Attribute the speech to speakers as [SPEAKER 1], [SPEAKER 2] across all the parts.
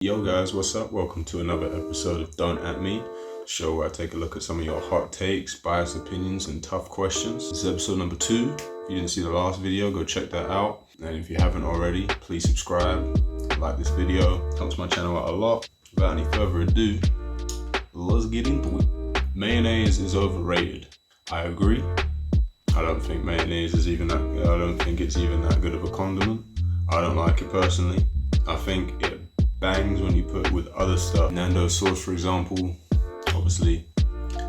[SPEAKER 1] Yo guys, what's up? Welcome to another episode of Don't At Me, show where I take a look at some of your hot takes, biased opinions, and tough questions. This is episode number 2. If you didn't see the last video, go check that out. And if you haven't already, please subscribe, like this video, helps my channel out a lot. Without any further ado, let's get into it. Mayonnaise is overrated. I agree. I don't think mayonnaise is even that, I don't think it's even that good of a condiment. I don't like it personally. I think it bangs when you put it with other stuff. Nando's sauce, for example, obviously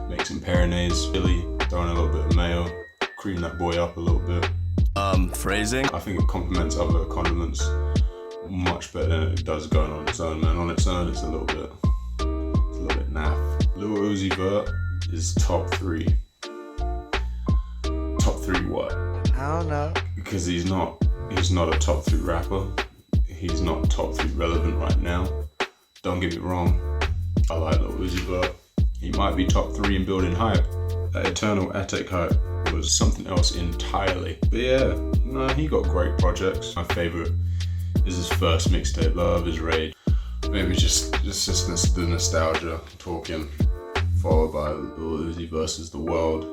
[SPEAKER 1] make some peronaise, chili, throw in a little bit of mayo, cream that boy up a little bit.
[SPEAKER 2] Phrasing?
[SPEAKER 1] I think it complements other condiments much better than it does going on its own, man. On its own, it's a little bit naff. Lil Uzi Vert is top 3. Top 3 what?
[SPEAKER 2] I don't know.
[SPEAKER 1] Because he's not a top 3 rapper. He's not top 3 relevant right now. Don't get me wrong, I like Lil Uzi Vert. He might be top 3 in building hype. That Eternal Attic hype was something else entirely. But yeah, no, he got great projects. My favorite is his first mixtape, Love Is Rage. Maybe just the nostalgia talking, followed by Lil Uzi versus the world.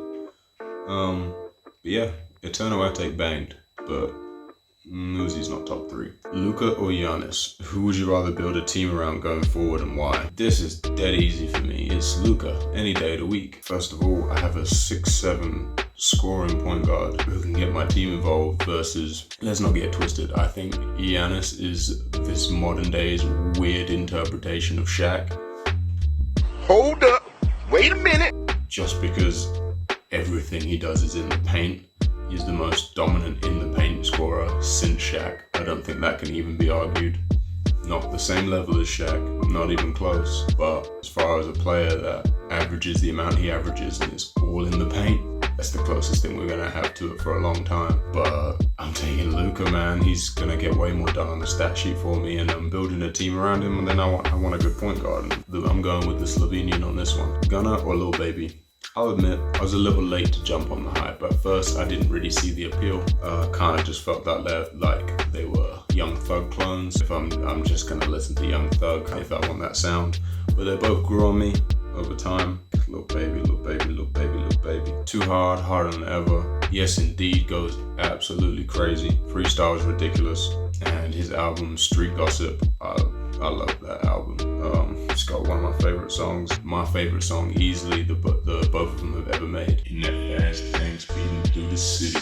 [SPEAKER 1] But yeah, Eternal Attic banged, but Uzi's not top 3. Luka or Giannis? Who would you rather build a team around going forward and why? This is dead easy for me. It's Luka, any day of the week. First of all, I have a 6'7" scoring point guard who can get my team involved versus, let's not get twisted, I think Giannis is this modern day's weird interpretation of Shaq.
[SPEAKER 3] Hold up, wait a minute.
[SPEAKER 1] Just because everything he does is in the paint. He's the most dominant in the paint scorer since Shaq. I don't think that can even be argued. Not the same level as Shaq, not even close. But as far as a player that averages the amount he averages and it's all in the paint, that's the closest thing we're gonna have to it for a long time. But I'm taking Luka, man. He's gonna get way more done on the stat sheet for me, and I'm building a team around him. And then I want a good point guard. And I'm going with the Slovenian on this one. Gunna or Lil Baby? I'll admit, I was a little late to jump on the hype. At first, I didn't really see the appeal. Kind of just felt that like they were Young Thug clones. If I'm just gonna listen to Young Thug if I want that sound. But they both grew on me over time. Lil Baby, Lil Baby, Lil Baby, Lil Baby. Too hard, harder than ever. Yes, indeed, goes absolutely crazy. Freestyle is ridiculous. And his album, Street Gossip, I love that album. It's got one of my favorite songs. My favorite song easily, the both of them have ever made. In that fast thing speeding through the city.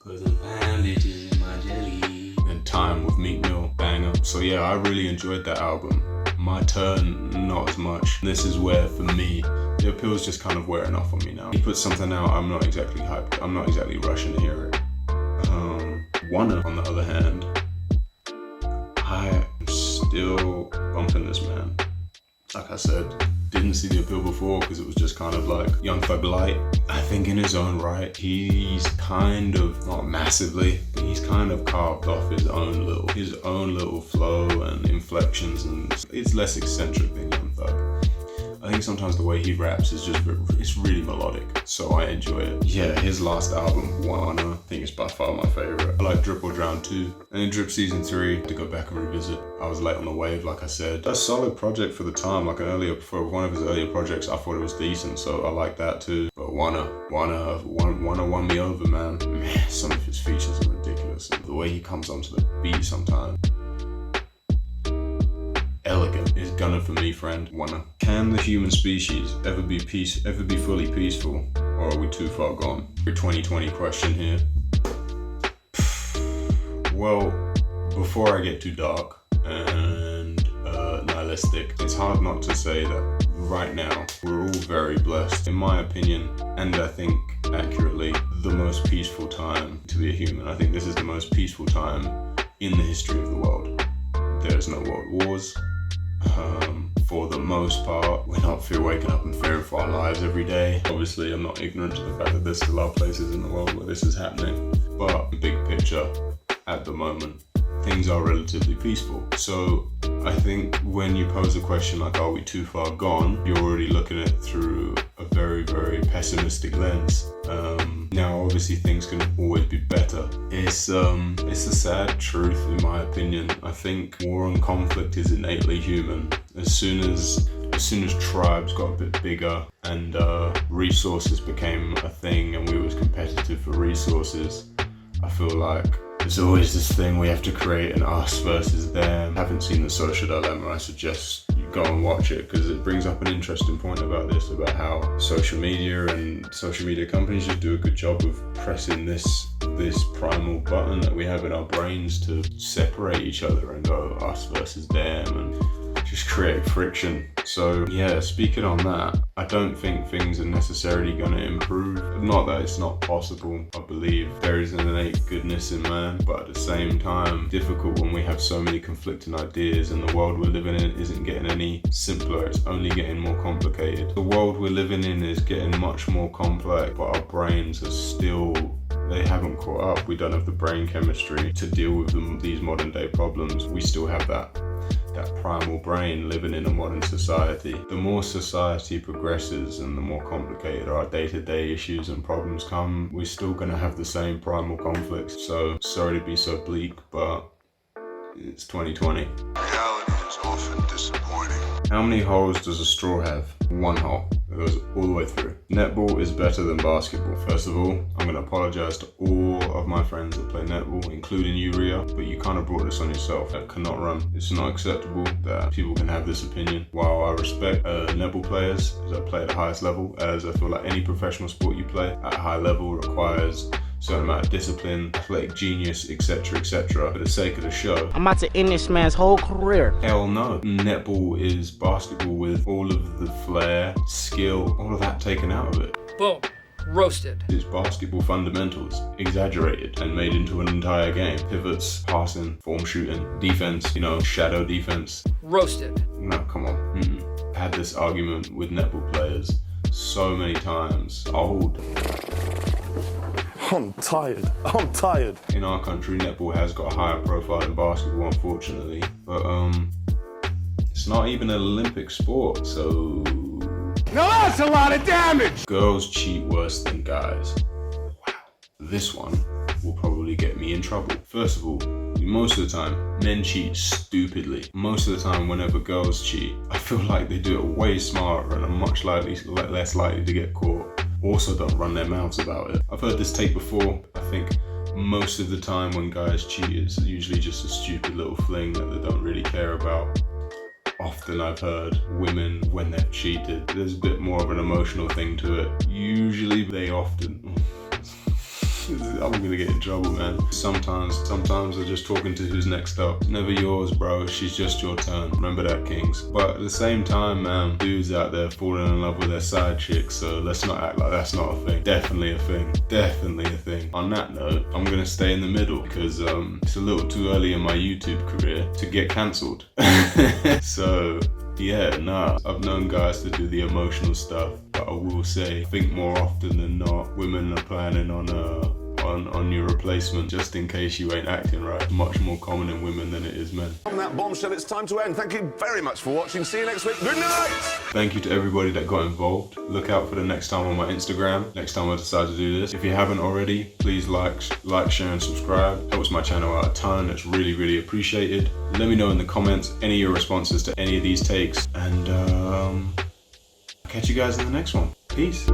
[SPEAKER 1] Put some fine bitches in my jelly. And Time with Meek Mill, banger. So yeah, I really enjoyed that album. My Turn, not as much. This is where, for me, the appeal's just kind of wearing off on me now. He puts something out, I'm not exactly hyped. I'm not exactly rushing to hear it. Wanna, on the other hand, I am still bumping this man. Like I said, didn't see the appeal before because it was just kind of like Young Thug light. I think in his own right, he's kind of, not massively, but he's kind of carved off his own little flow and inflections, and it's less eccentric than Young Thug. I think sometimes the way he raps is just, it's really melodic, so I enjoy it. Yeah, his last album, Wanna, I think it's by far my favorite. I like Drip or Drown too. And in Drip Season 3, to go back and revisit, I was late on the wave, like I said. A solid project for the time, for one of his earlier projects, I thought it was decent, so I like that too. But Wanna won me over, man. Man, some of his features are ridiculous. The way he comes onto the beat sometimes. Elegant is Gunna for me, friend. Wanna. Can the human species ever be fully peaceful, or are we too far gone? Your 2020 question here. Well, before I get too dark and nihilistic, it's hard not to say that right now we're all very blessed. In my opinion, and I think accurately, the most peaceful time to be a human. I think this is the most peaceful time in the history of the world. There's no world wars. For the most part, we're not waking up and fearing for our lives every day. Obviously, I'm not ignorant to the fact that there still are places in the world where this is happening. But the big picture, at the moment, things are relatively peaceful. So I think when you pose a question like, are we too far gone? You're already looking at it through a very, very pessimistic lens. Now, obviously, things can always be better. It's a sad truth, in my opinion. I think war and conflict is innately human. As soon as tribes got a bit bigger and resources became a thing and we was competitive for resources, I feel like there's always this thing we have to create an us versus them. I haven't seen The Social Dilemma. I suggest you go and watch it because it brings up an interesting point about this, about how social media and social media companies just do a good job of pressing this primal button that we have in our brains to separate each other and go us versus them and just create friction. So yeah, speaking on that, I don't think things are necessarily going to improve. Not that it's not possible. I believe there is an innate goodness in man, but at the same time, difficult when we have so many conflicting ideas and the world we're living in isn't getting any simpler, it's only getting more complicated. The world we're living in is getting much more complex, but our brains are still, they haven't caught up. We don't have the brain chemistry to deal with these modern day problems. We still have that primal brain living in a modern society. The more society progresses and the more complicated our day-to-day issues and problems come, we're still gonna have the same primal conflicts. So sorry to be so bleak, but it's 2020.
[SPEAKER 3] Reality is often disappointing.
[SPEAKER 1] How many holes does a straw have? One hole. It goes all the way through. Netball is better than basketball. First of all, I'm going to apologize to all of my friends that play netball, including you, Ria, but you kind of brought this on yourself. That cannot run. It's not acceptable that people can have this opinion. While I respect netball players that play at the highest level, as I feel like any professional sport you play at a high level requires certain amount of discipline, athletic genius, etc., etc. For the sake of the show,
[SPEAKER 4] I'm about to end this man's whole career.
[SPEAKER 1] hell no. Netball is basketball with all of the flair, skill, all of that taken out of it.
[SPEAKER 5] Boom. Roasted.
[SPEAKER 1] It's basketball fundamentals, exaggerated and made into an entire game. Pivots, passing, form shooting, defense, shadow defense.
[SPEAKER 5] Roasted.
[SPEAKER 1] No, come on. I had this argument with netball players so many times. Old.
[SPEAKER 6] I'm tired.
[SPEAKER 1] In our country, netball has got a higher profile than basketball, unfortunately. But it's not even an Olympic sport, so...
[SPEAKER 3] Now that's a lot of damage!
[SPEAKER 1] Girls cheat worse than guys. Wow. This one will probably get me in trouble. First of all, most of the time, men cheat stupidly. Most of the time, whenever girls cheat, I feel like they do it way smarter and are much less likely to get caught. Also don't run their mouths about it. I've heard this take before. I think most of the time when guys cheat, it's usually just a stupid little fling that they don't really care about. Often I've heard women, when they've cheated, there's a bit more of an emotional thing to it. Usually they often... I'm gonna get in trouble, man. Sometimes they're just talking to who's next up. Never yours, bro. She's just your turn. Remember that, kings. But at the same time, man, dudes out there falling in love with their side chicks, so let's not act like that's not a thing. Definitely a thing. Definitely a thing. On that note, I'm gonna stay in the middle because it's a little too early in my YouTube career to get cancelled. So yeah, nah, I've known guys to do the emotional stuff, but I will say, I think more often than not, women are planning on your replacement just in case you ain't acting right. Much more common in women than it is men.
[SPEAKER 6] On that bombshell, it's time to end. Thank you very much for watching. See you next week. Good night!
[SPEAKER 1] Thank you to everybody that got involved. Look out for the next time on my Instagram, next time I decide to do this. If you haven't already, please like, share, and subscribe. Helps my channel out a ton. It's really, really appreciated. Let me know in the comments any of your responses to any of these takes, and I'll catch you guys in the next one. Peace.